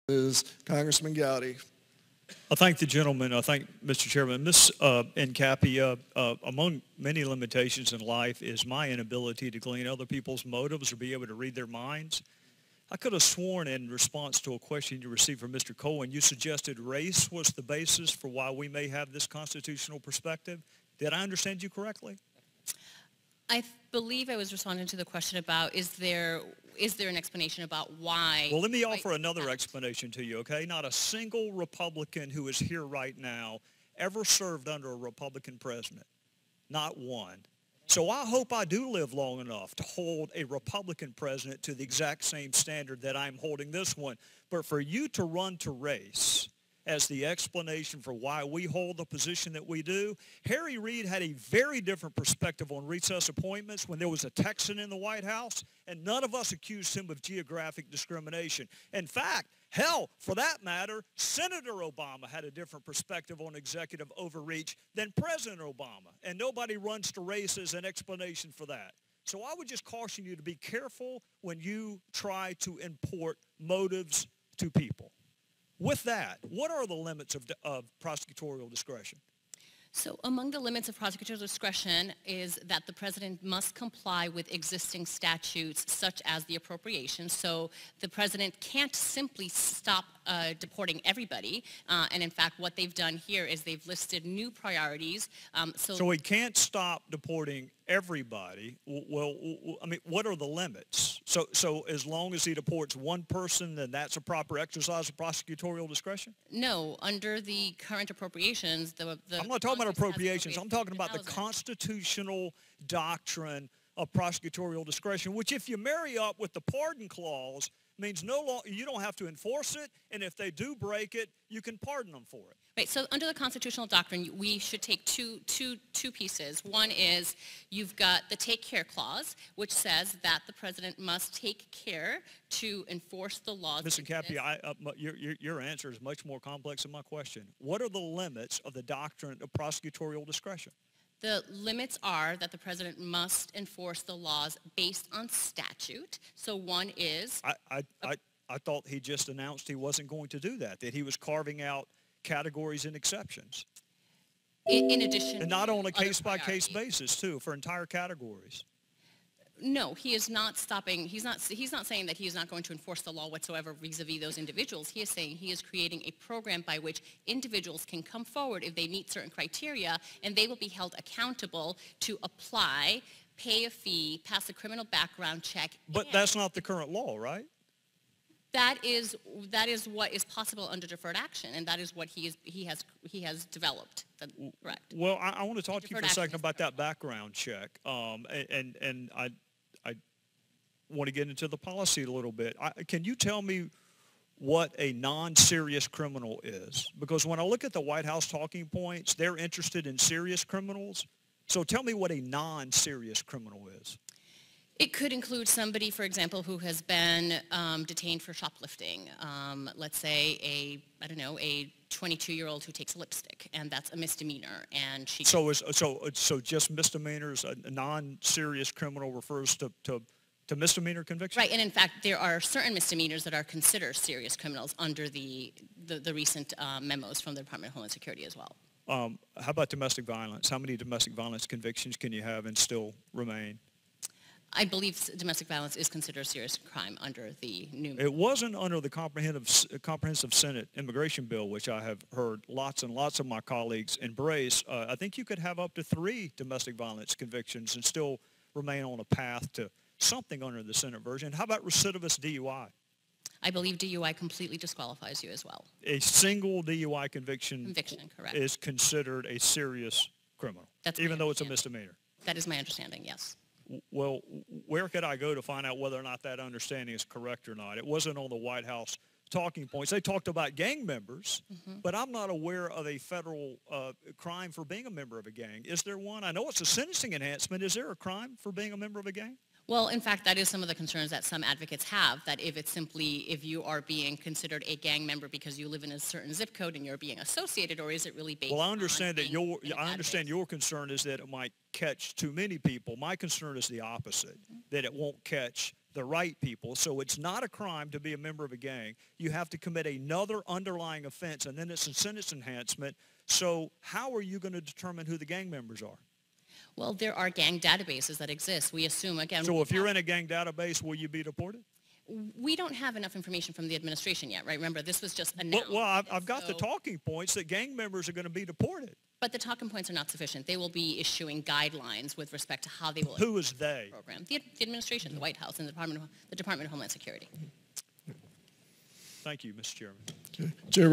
is Congressman Gowdy. I thank the gentleman. I thank Mr. Chairman. Ms. Hincapie, among many limitations in life is my inability to glean other people's motives or be able to read their minds. I could have sworn in response to a question you received from Mr. Cohen, you suggested race was the basis for why we may have this constitutional perspective. Did I understand you correctly? I believe I was responding to the question about is there an explanation about why? Well, let me offer another explanation to you, okay? Not a single Republican who is here right now ever served under a Republican president. Not one. So I hope I do live long enough to hold a Republican president to the exact same standard that I'm holding this one. But for you to run to race as the explanation for why we hold the position that we do, Harry Reid had a very different perspective on recess appointments when there was a Texan in the White House, and none of us accused him of geographic discrimination. In fact, hell, for that matter, Senator Obama had a different perspective on executive overreach than President Obama, and nobody runs to race as an explanation for that. So I would just caution you to be careful when you try to import motives to people. With that, what are the limits of prosecutorial discretion? So among the limits of prosecutorial discretion is that the president must comply with existing statutes such as the appropriation. So the president can't simply stop deporting everybody. And in fact, what they've done here is they've listed new priorities. So he can't stop deporting everybody. Well, I mean, what are the limits? So as long as he deports one person, then that's a proper exercise of prosecutorial discretion? No, under the current appropriations, I'm not talking about appropriations. I'm talking about the constitutional doctrine of prosecutorial discretion, which if you marry up with the pardon clause, means you don't have to enforce it, and if they do break it, you can pardon them for it. Right, so under the constitutional doctrine, we should take two pieces. One is you've got the take care clause, which says that the president must take care to enforce the laws. Ms. Hincapie, your answer is much more complex than my question. What are the limits of the doctrine of prosecutorial discretion? The limits are that the president must enforce the laws based on statute. So one is... I thought he just announced he wasn't going to do that he was carving out categories and exceptions. In addition... And not on a case-by-case basis, too, for entire categories. No, he is not stopping. He's not saying that he is not going to enforce the law whatsoever vis-a-vis those individuals. He is saying he is creating a program by which individuals can come forward if they meet certain criteria, and they will be held accountable to apply, pay a fee, pass a criminal background check. But that's not the current law, right? That is what is possible under deferred action, and that is what he has developed. Correct. Well, I want to talk to you for a second about that background check, and I want to get into the policy a little bit. Can you tell me what a non-serious criminal is? Because when I look at the White House talking points, they're interested in serious criminals. So tell me what a non-serious criminal is. It could include somebody, for example, who has been detained for shoplifting. Let's say a 22-year-old who takes lipstick, and that's a misdemeanor, and she. So just misdemeanors, a non-serious criminal refers to misdemeanor convictions? Right, and in fact, there are certain misdemeanors that are considered serious criminals under the recent memos from the Department of Homeland Security as well. How about domestic violence? How many domestic violence convictions can you have and still remain? I believe domestic violence is considered a serious crime under the new... It wasn't under the comprehensive Senate immigration bill, which I have heard lots and lots of my colleagues embrace. I think you could have up to 3 domestic violence convictions and still remain on a path to something under the Senate version. How about recidivist DUI? I believe DUI completely disqualifies you as well. A single DUI conviction correct, is considered a serious criminal, even though it's a misdemeanor. That is my understanding, yes. Well, where could I go to find out whether or not that understanding is correct or not? It wasn't on the White House talking points. They talked about gang members, but I'm not aware of a federal crime for being a member of a gang. Is there one? I know it's a sentencing enhancement. Is there a crime for being a member of a gang? Well, in fact, that is some of the concerns that some advocates have, that if you are being considered a gang member because you live in a certain zip code and you're being associated, or is it really based on... Well, I understand that your concern is that it might catch too many people. My concern is the opposite, that it won't catch the right people. So it's not a crime to be a member of a gang. You have to commit another underlying offense, and then it's a sentence enhancement. So how are you going to determine who the gang members are? Well, there are gang databases that exist. We assume, again... So if you're in a gang database, will you be deported? We don't have enough information from the administration yet, right? Remember, this was just announced. Well, I've got the talking points that gang members are going to be deported. But the talking points are not sufficient. They will be issuing guidelines with respect to how they will... Who is they? ...program. The administration, the White House, and the Department of Homeland Security. Thank you, Mr. Chairman. Okay. Chair